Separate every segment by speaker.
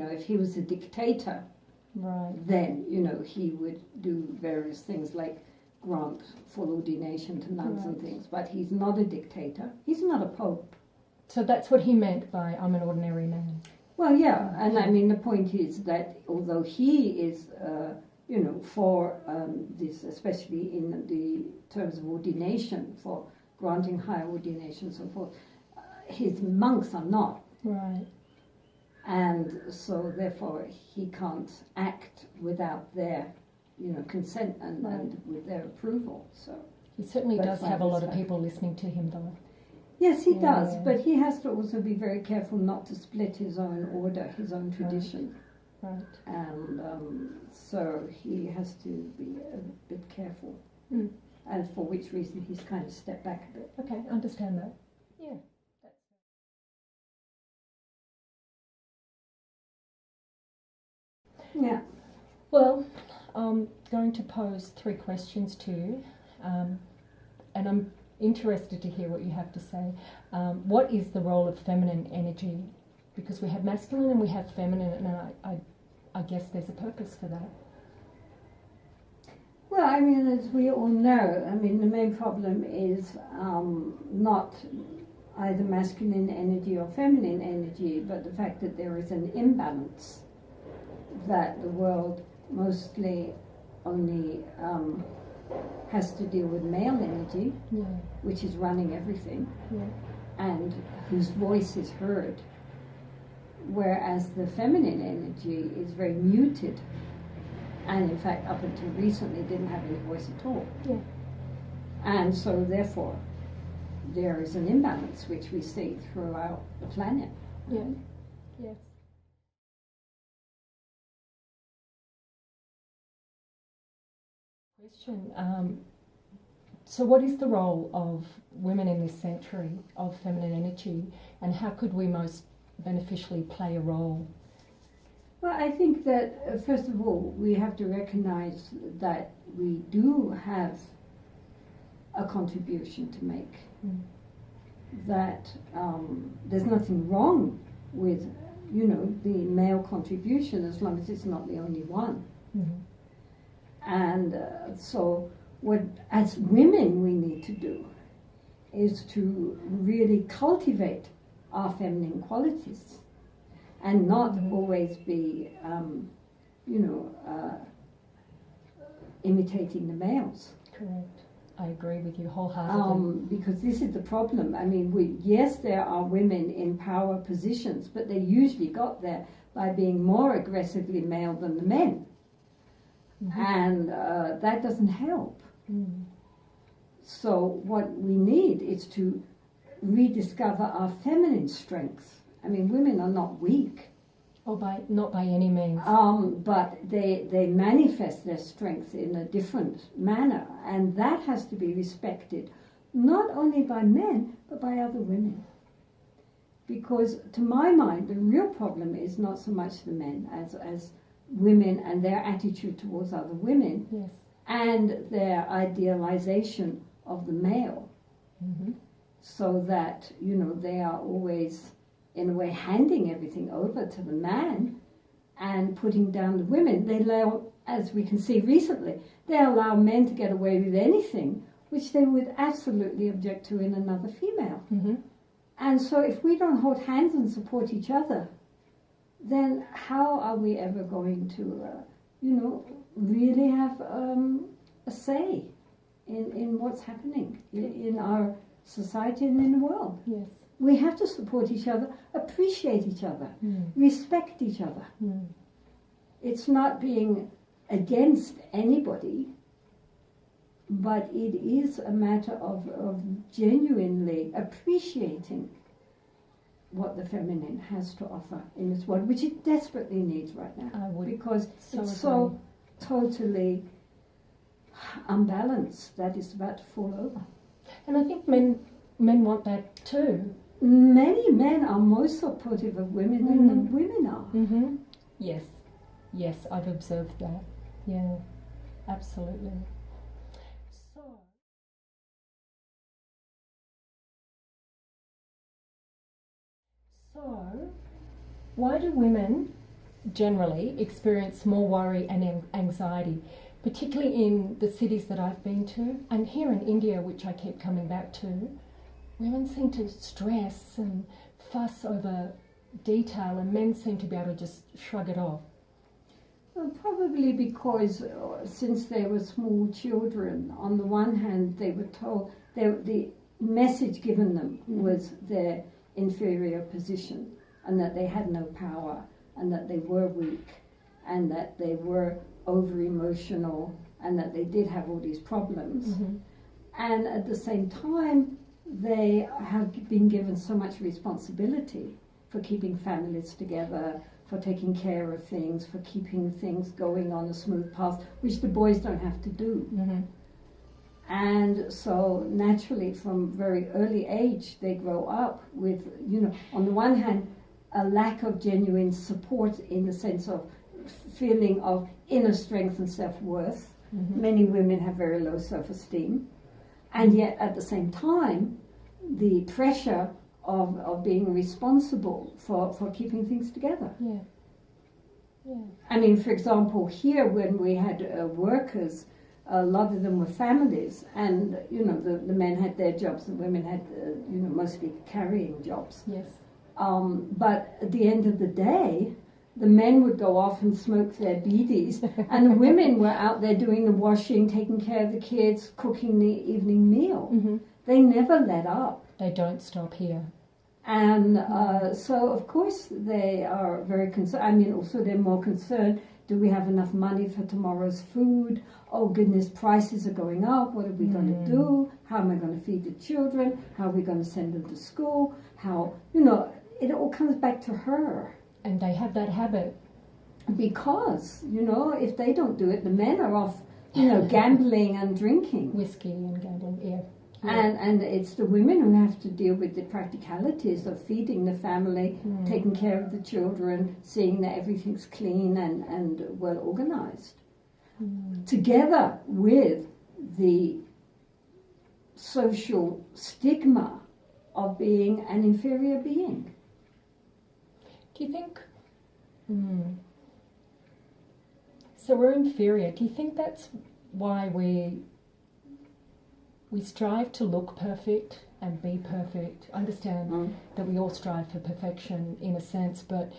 Speaker 1: if he was a dictator,
Speaker 2: Right.
Speaker 1: then, he would do various things like grant full ordination to nuns and things. But he's not a dictator. He's not a pope.
Speaker 2: So that's what he meant by I'm an ordinary man.
Speaker 1: Well, yeah, and I mean, the point is that although he is, for this, especially in the terms of ordination, for granting higher ordination and so forth, his monks are not.
Speaker 2: Right.
Speaker 1: And so, therefore, he can't act without their, consent and with their approval. So
Speaker 2: he certainly does have a lot of people listening to him, though.
Speaker 1: Yes, he does, but he has to also be very careful not to split his own order, his own tradition.
Speaker 2: Right.
Speaker 1: And so he has to be a bit careful. And for which reason he's kind of stepped back a bit.
Speaker 2: Okay, I understand that. Yeah.
Speaker 1: Yeah.
Speaker 2: Well, I'm going to pose 3 questions to you, and I'm interested to hear what you have to say. What is the role of feminine energy? Because we have masculine and we have feminine, and I guess there's a purpose for that.
Speaker 1: Well, I mean, as we all know, the main problem is not either masculine energy or feminine energy, but the fact that there is an imbalance, that the world mostly only has to deal with male energy, which is running everything, and whose voice is heard, whereas the feminine energy is very muted, and in fact up until recently didn't have any voice at all. And so therefore there is an imbalance which we see throughout the planet.
Speaker 2: Yes. Question. So what is the role of women in this century of feminine energy, and how could we most beneficially play a role?
Speaker 1: Well, I think that first of all we have to recognize that we do have a contribution to make. That there's nothing wrong with the male contribution as long as it's not the only one. And so what as women we need to do is to really cultivate our feminine qualities and not always be imitating the males.
Speaker 2: Correct. I agree with you wholeheartedly.
Speaker 1: Because this is the problem. Yes, there are women in power positions, but they usually got there by being more aggressively male than the men. And that doesn't help. So what we need is to rediscover our feminine strengths. Women are not weak.
Speaker 2: Not by any means.
Speaker 1: But they manifest their strength in a different manner, and that has to be respected, not only by men, but by other women. Because to my mind, the real problem is not so much the men as women and their attitude towards other women, and their idealization of the male, so that, they are always, in a way, handing everything over to the man and putting down the women. They allow, as we can see recently, they allow men to get away with anything which they would absolutely object to in another female. And so if we don't hold hands and support each other, then how are we ever going to, really have a say in what's happening in our society and in the world?
Speaker 2: Yes.
Speaker 1: We have to support each other, appreciate each other, respect each other. It's not being against anybody, but it is a matter of genuinely appreciating what the feminine has to offer in this world, which it desperately needs right now, because it's so totally unbalanced that it's about to fall over.
Speaker 2: And I think men want that too.
Speaker 1: Many men are more supportive of women than the women are.
Speaker 2: Yes, I've observed that. Yeah, absolutely. So why do women generally experience more worry and anxiety, particularly in the cities that I've been to, and here in India, which I keep coming back to. Women seem to stress and fuss over detail, and men seem to be able to just shrug it off.
Speaker 1: Well, probably because since they were small children, on the one hand, they were told, the message given them was their inferior position, and that they had no power, and that they were weak, and that they were over-emotional, and that they did have all these problems.
Speaker 2: Mm-hmm.
Speaker 1: And at the same time, they have been given so much responsibility for keeping families together, for taking care of things, for keeping things going on a smooth path, which the boys don't have to do.
Speaker 2: Mm-hmm.
Speaker 1: And so naturally, from very early age, they grow up with, on the one hand, a lack of genuine support in the sense of feeling of inner strength and self-worth.
Speaker 2: Mm-hmm.
Speaker 1: Many women have very low self-esteem. And yet, at the same time, the pressure of being responsible for keeping things together.
Speaker 2: Yeah. Yeah.
Speaker 1: I mean, for example, here when we had workers, a lot of them were families, and the men had their jobs, the women had mostly carrying jobs.
Speaker 2: Yes.
Speaker 1: But at the end of the day, the men would go off and smoke their beedies, and the women were out there doing the washing, taking care of the kids, cooking the evening meal.
Speaker 2: Mm-hmm.
Speaker 1: They never let up.
Speaker 2: They don't stop here.
Speaker 1: And so, of course, they are very concerned. I mean, also they're more concerned, do we have enough money for tomorrow's food? Oh, goodness, prices are going up. What are we going to do? How am I going to feed the children? How are we going to send them to school? How, it all comes back to her.
Speaker 2: And they have that habit.
Speaker 1: Because, if they don't do it, the men are off, gambling and drinking.
Speaker 2: Whiskey and gambling, yeah.
Speaker 1: And it's the women who have to deal with the practicalities of feeding the family, taking care of the children, seeing that everything's clean and well organized. Together with the social stigma of being an inferior being.
Speaker 2: Do you think... So we're inferior. Do you think that's why we strive to look perfect and be perfect? I understand that we all strive for perfection in a sense, but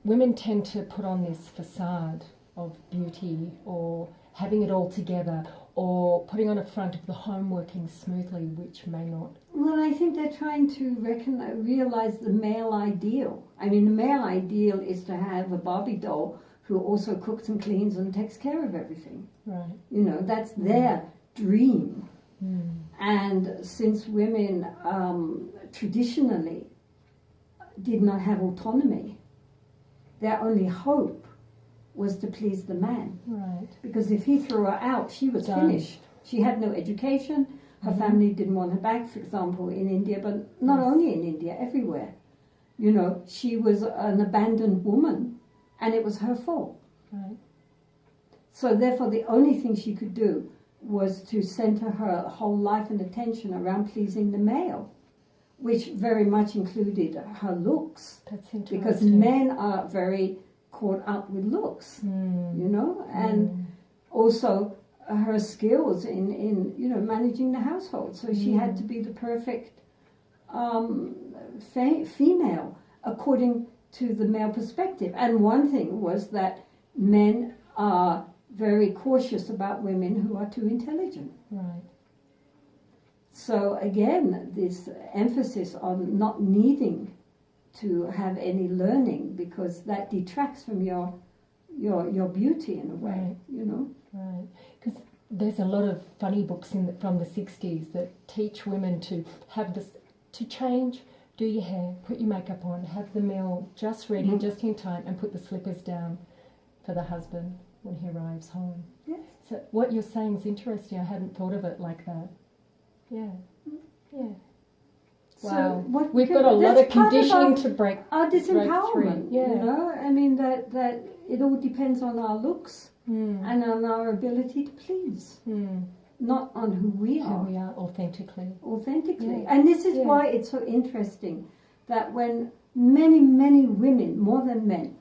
Speaker 2: women tend to put on this facade of beauty or having it all together or putting on a front of the home working smoothly, which may not.
Speaker 1: Well, I think they're trying to realize the male ideal. I mean, the male ideal is to have a Barbie doll who also cooks and cleans and takes care of everything.
Speaker 2: Right.
Speaker 1: That's their dream.
Speaker 2: And
Speaker 1: since women traditionally did not have autonomy, their only hope was to please the man.
Speaker 2: Right.
Speaker 1: Because if he threw her out, she was finished. She had no education. Her family didn't want her back, for example, in India, but not only in India, everywhere. She was an abandoned woman, and it was her fault.
Speaker 2: Right.
Speaker 1: So therefore, the only thing she could do was to center her whole life and attention around pleasing the male, which very much included her looks.
Speaker 2: That's interesting.
Speaker 1: Because men are very caught up with looks, and also her skills in managing the household. So she had to be the perfect female according to the male perspective. And one thing was that men are very cautious about women who are too intelligent.
Speaker 2: Right.
Speaker 1: So again, this emphasis on not needing to have any learning, because that detracts from your beauty in a way,
Speaker 2: Right. Because there's a lot of funny books from the 60s that teach women to have this, to change, do your hair, put your makeup on, have the meal just ready, just in time, and put the slippers down for the husband when he arrives home.
Speaker 1: Yes.
Speaker 2: So what you're saying is interesting. I hadn't thought of it like that. Yeah. Yeah. Wow.
Speaker 1: So
Speaker 2: we've got a lot of conditioning to break.
Speaker 1: Our disempowerment,
Speaker 2: yeah.
Speaker 1: I mean, that it all depends on our looks and on our ability to please, not on who we are.
Speaker 2: Who we are authentically.
Speaker 1: Yeah. And this is why it's so interesting that when many, many women, more than men,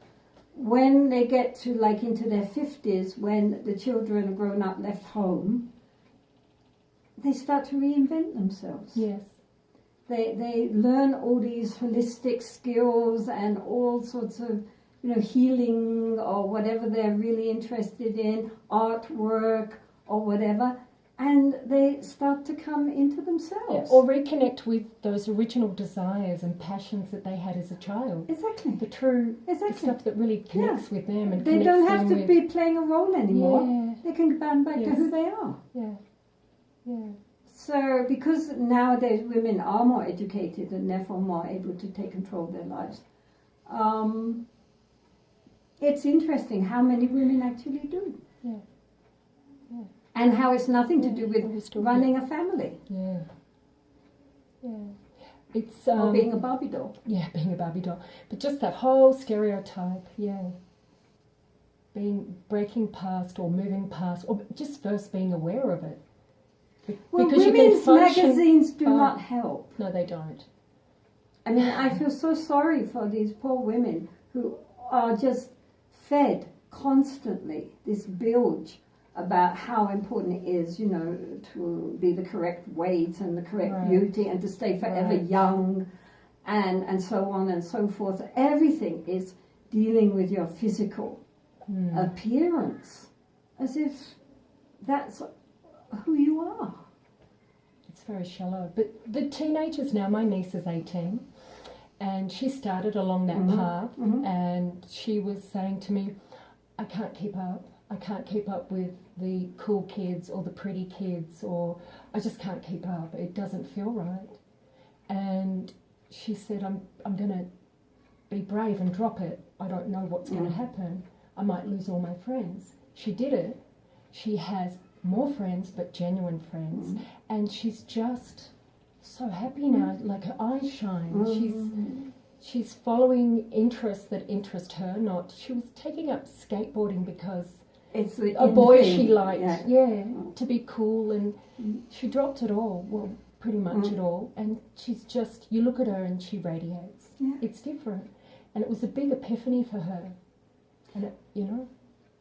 Speaker 1: when they get to like into their 50s, when the children are grown up, left home, they start to reinvent themselves.
Speaker 2: Yes.
Speaker 1: They learn all these holistic skills and all sorts of, healing or whatever they're really interested in, artwork or whatever, and they start to come into themselves.
Speaker 2: Yeah, or reconnect with those original desires and passions that they had as a child.
Speaker 1: Exactly.
Speaker 2: The true the stuff that really connects with them. And
Speaker 1: they don't have to be playing a role anymore.
Speaker 2: Yeah.
Speaker 1: They can come back to who they are.
Speaker 2: Yeah. Yeah.
Speaker 1: So, because nowadays women are more educated and therefore more able to take control of their lives, it's interesting how many women actually do.
Speaker 2: Yeah. Yeah.
Speaker 1: And how it's nothing to do with running a family.
Speaker 2: Yeah. Yeah. It's
Speaker 1: or being a Barbie doll.
Speaker 2: Yeah, being a Barbie doll. But just that whole stereotype, breaking past or moving past, or just first being aware of it.
Speaker 1: Well,
Speaker 2: because
Speaker 1: women's magazines do not help.
Speaker 2: No, they don't.
Speaker 1: I mean, I feel so sorry for these poor women who are just fed constantly this bilge about how important it is, to be the correct weight and the correct beauty and to stay forever young and so on and so forth. Everything is dealing with your physical appearance as if that's who you are.
Speaker 2: It's very shallow. But the teenagers now, my niece is 18 and she started along that path and she was saying to me, I can't keep up. I can't keep up with the cool kids or the pretty kids, or I just can't keep up. It doesn't feel right. And she said, I'm going to be brave and drop it. I don't know what's going to happen. I might lose all my friends. She did it. She has more friends, but genuine friends. And she's just so happy now. Like her eyes shine. She's following interests that interest her. She was taking up skateboarding because
Speaker 1: it's
Speaker 2: a boy she liked, to be cool, and she dropped it all, well, pretty much it all, and she's just, you look at her and she radiates. Yeah. It's different. And it was a big epiphany for her. And it,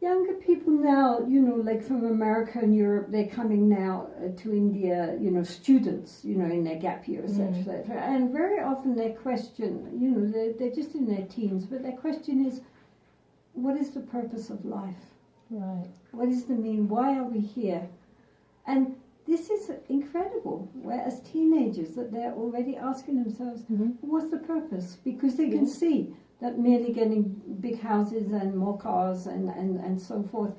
Speaker 1: Younger people now, like from America and Europe, they're coming now to India, students, in their gap year, etc. And very often their question, they're just in their teens, but their question is, what is the purpose of life?
Speaker 2: Right.
Speaker 1: What is the meaning? Why are we here? And this is incredible, whereas teenagers, that they're already asking themselves, what's the purpose? Because they can see that merely getting big houses and more cars and so forth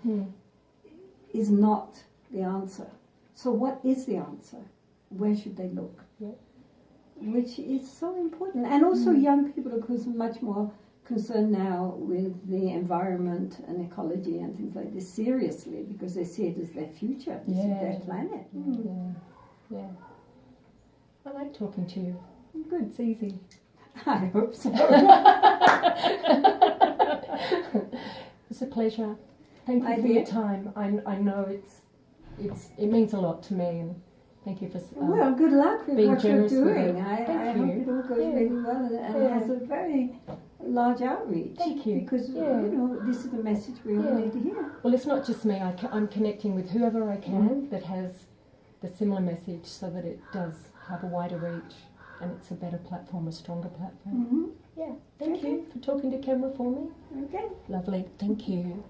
Speaker 1: is not the answer. So what is the answer? Where should they look?
Speaker 2: Yeah.
Speaker 1: Which is so important. And also young people, of course, are much more concerned now with the environment and ecology and things like this seriously, because they see it as their future, this is their planet.
Speaker 2: Yeah. I like talking to you.
Speaker 1: Good.
Speaker 2: It's easy.
Speaker 1: I hope so.
Speaker 2: It's a pleasure. Thank you for your time. I know it means a lot to me, and thank you for
Speaker 1: well, good luck with what you're doing. I hope it all goes really well and has a very large outreach.
Speaker 2: Thank you.
Speaker 1: Because this is the message we all need to hear.
Speaker 2: Well, it's not just me. I'm connecting with whoever I can that has the similar message, so that it does have a wider reach. And it's a better platform, a stronger platform. Yeah, thank you for talking to camera for me.
Speaker 1: Okay.
Speaker 2: Lovely, thank you.